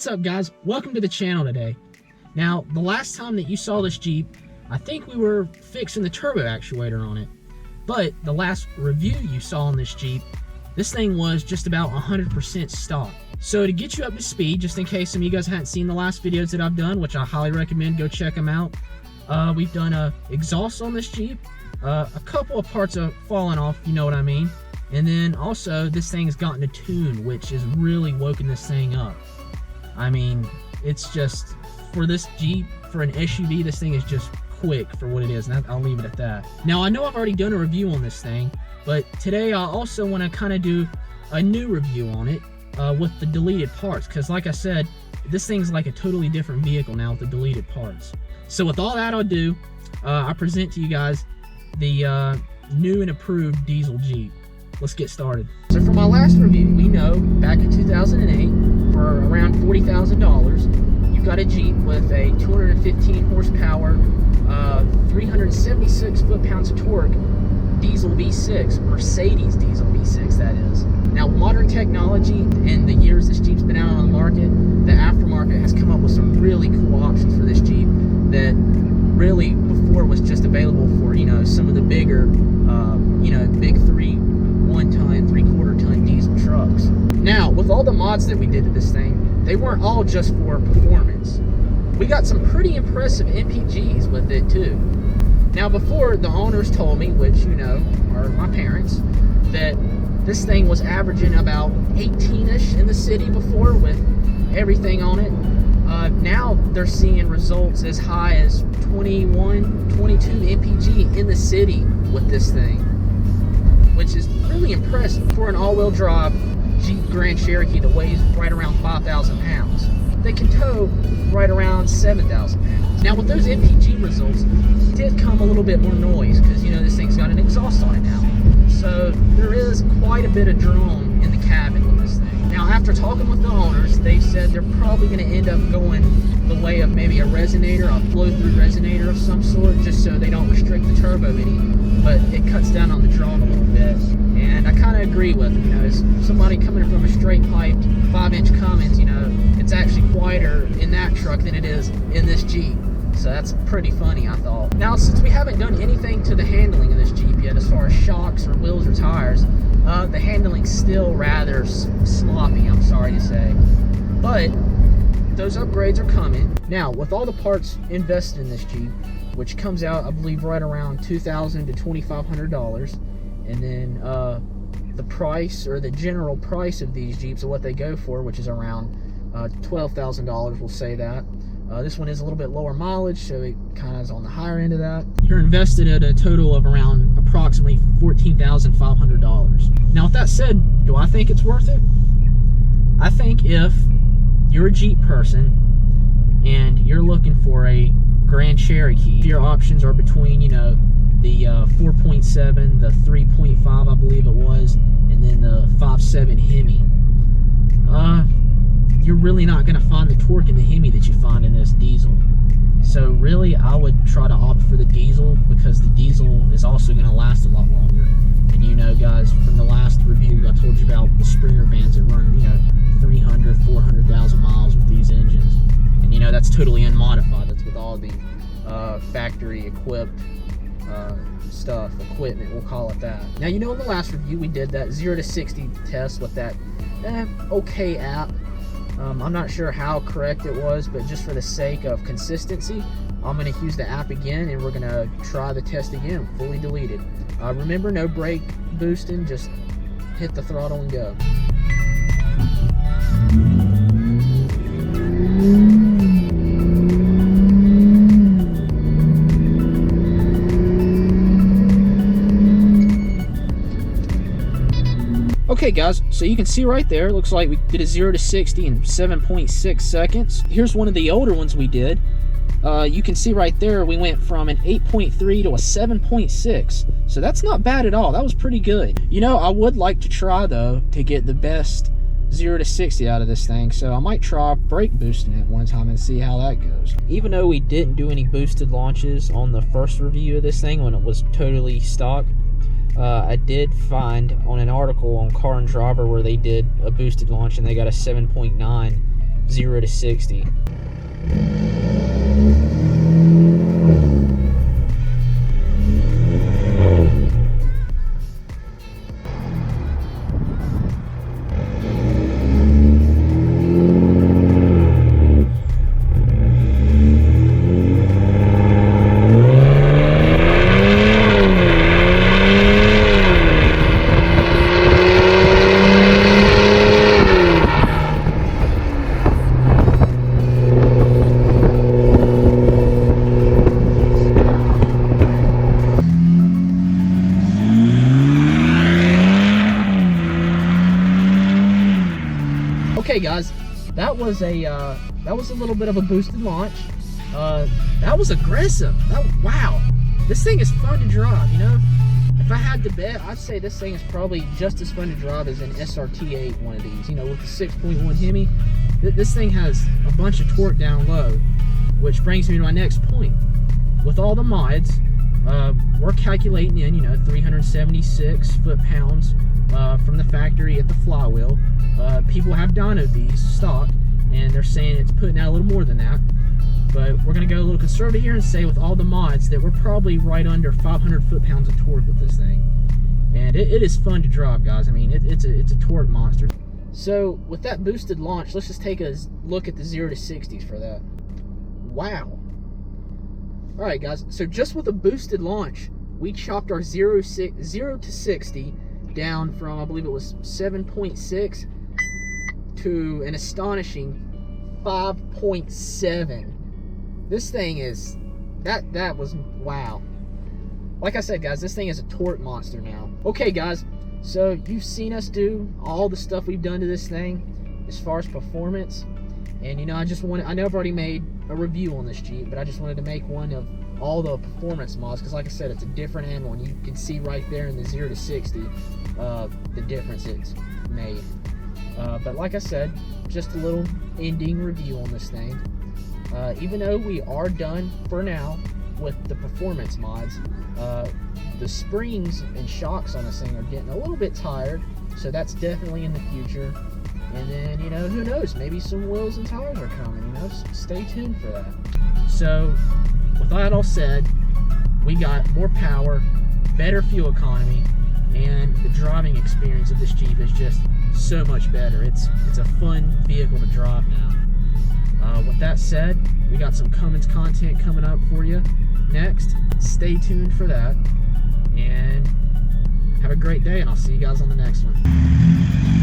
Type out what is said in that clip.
What's up, guys? Welcome to the channel today. Now, the last time that you saw this Jeep, I think we were fixing the turbo actuator on it. But the last review you saw on this Jeep, this thing was just about 100% stock. So to get you up to speed, just in case some of you guys hadn't seen the last videos that I've done, which I highly recommend, go check them out. We've done a exhaust on this Jeep. A couple of parts have fallen off, you know what I mean. And then also this thing's gotten a tune, which has really woken this thing up. I mean, it's just, for this Jeep, for an SUV, this thing is just quick for what it is, and I'll leave it at that. Now, I know I've already done a review on this thing, but today I also want to kind of do a new review on it with the deleted parts, because like I said, this thing's like a totally different vehicle now with the deleted parts. So with all that ado, I present to you guys the new and approved diesel Jeep. Let's get started. So for my last review, we know back in 2008, for around $40,000, you've got a Jeep with a 215 horsepower, 376 foot-pounds of torque, diesel V6, Mercedes diesel V6 that is. Now, modern technology, in the years this Jeep's been out on the market, the aftermarket has come up with some really cool options for this Jeep that really before was just available for, you know, some of the bigger, you know, big 1-ton, 3/4-ton diesel trucks. Now, with all the mods that we did to this thing, they weren't all just for performance. We got some pretty impressive MPGs with it too. Now, before, the owners told me, which you know are my parents, that this thing was averaging about 18-ish in the city before with everything on it. Now they're seeing results as high as 21, 22 MPG in the city with this thing, which is really impressive for an all-wheel drive Jeep Grand Cherokee that weighs right around 5,000 pounds. They can tow right around 7,000 pounds. Now with those MPG results, did come a little bit more noise because, you know, this thing's got an exhaust on it now. So there is quite a bit of drone in the cabin with this thing. Now, after talking with the owners, they said they're probably going to end up going the way of maybe a resonator, a flow-through resonator of some sort, just so they don't restrict the turbo any, but it cuts down on the drone a little bit. And I kind of agree with them. You know, as somebody coming from a straight-piped 5-inch Cummins, you know, it's actually quieter in that truck than it is in this Jeep. So that's pretty funny, I thought. Now, since we haven't done anything to the handling of this Jeep yet, as far as shocks or wheels or tires, the handling's still rather sloppy, I'm sorry to say. But those upgrades are coming. Now, with all the parts invested in this Jeep, which comes out, I believe, right around $2,000 to $2,500, and then the price, or the general price of these Jeeps, or what they go for, which is around $12,000, we'll say that. This one is a little bit lower mileage, so it kind of is on the higher end of that. You're invested at a total of around approximately $14,500. Now, with that said, do I think it's worth it? I think if you're a Jeep person and you're looking for a Grand Cherokee, your options are between, you know, the 4.7, the 3.5, I believe it was, and then the 5.7 Hemi. You're really not going to find the torque in the Hemi that you find in this diesel. So really, I would try to opt for the diesel, because the diesel is also going to last a lot longer. And you know, guys, from the last review, I told you about the Springer vans that run, you know, 300, 400,000 miles with these engines. And you know, that's totally unmodified. That's with all the factory equipped equipment, we'll call it that. Now, you know, in the last review, we did that 0 to 60 test with that okay app. I'm not sure how correct it was, but just for the sake of consistency, I'm going to use the app again, and we're going to try the test again, fully deleted. Remember, no brake boosting, just hit the throttle and go. Okay, guys, so you can see right there, looks like we did a 0 to 60 in 7.6 seconds. Here's one of the older ones we did. You can see right there, we went from an 8.3 to a 7.6. So that's not bad at all. That was pretty good. You know, I would like to try, though, to get the best 0 to 60 out of this thing. So I might try brake boosting it one time and see how that goes. Even though we didn't do any boosted launches on the first review of this thing when it was totally stock, I did find on an article on Car and Driver where they did a boosted launch and they got a 7.9 0 to 60. Okay guys, that was a little bit of a boosted launch. That was aggressive. Wow, this thing is fun to drive. You know, if I had to bet, I'd say this thing is probably just as fun to drive as an SRT8, one of these. You know, with the 6.1 Hemi, this thing has a bunch of torque down low, which brings me to my next point. With all the mods, we're calculating in, you know, 376 foot-pounds from the factory at the flywheel. People have dynoed these stock, and they're saying it's putting out a little more than that. But we're going to go a little conservative here and say with all the mods that we're probably right under 500 foot-pounds of torque with this thing. And it is fun to drive, guys. I mean, it's a torque monster. So with that boosted launch, let's just take a look at the 0 to 60s for that. Wow. All right, guys. So just with a boosted launch, we chopped our 0 to 60 down from, I believe it was 7.6 to an astonishing 5.7. This thing is, that was, wow. Like I said, guys, this thing is a torque monster now. Okay, guys, so you've seen us do all the stuff we've done to this thing as far as performance. And, you know, I know I've already made a review on this Jeep, but I just wanted to make one of all the performance mods, because like I said, it's a different animal, and you can see right there in the 0 to 60 the difference it's made. But like I said, just a little ending review on this thing. Even though we are done for now with the performance mods, the springs and shocks on this thing are getting a little bit tired, so that's definitely in the future. And then, you know, who knows, maybe some wheels and tires are coming, you know, stay tuned for that. So with that all said, we got more power, better fuel economy, and the driving experience of this Jeep is just so much better. It's a fun vehicle to drive now. With that said, we got some Cummins content coming up for you next. Stay tuned for that, and have a great day, and I'll see you guys on the next one.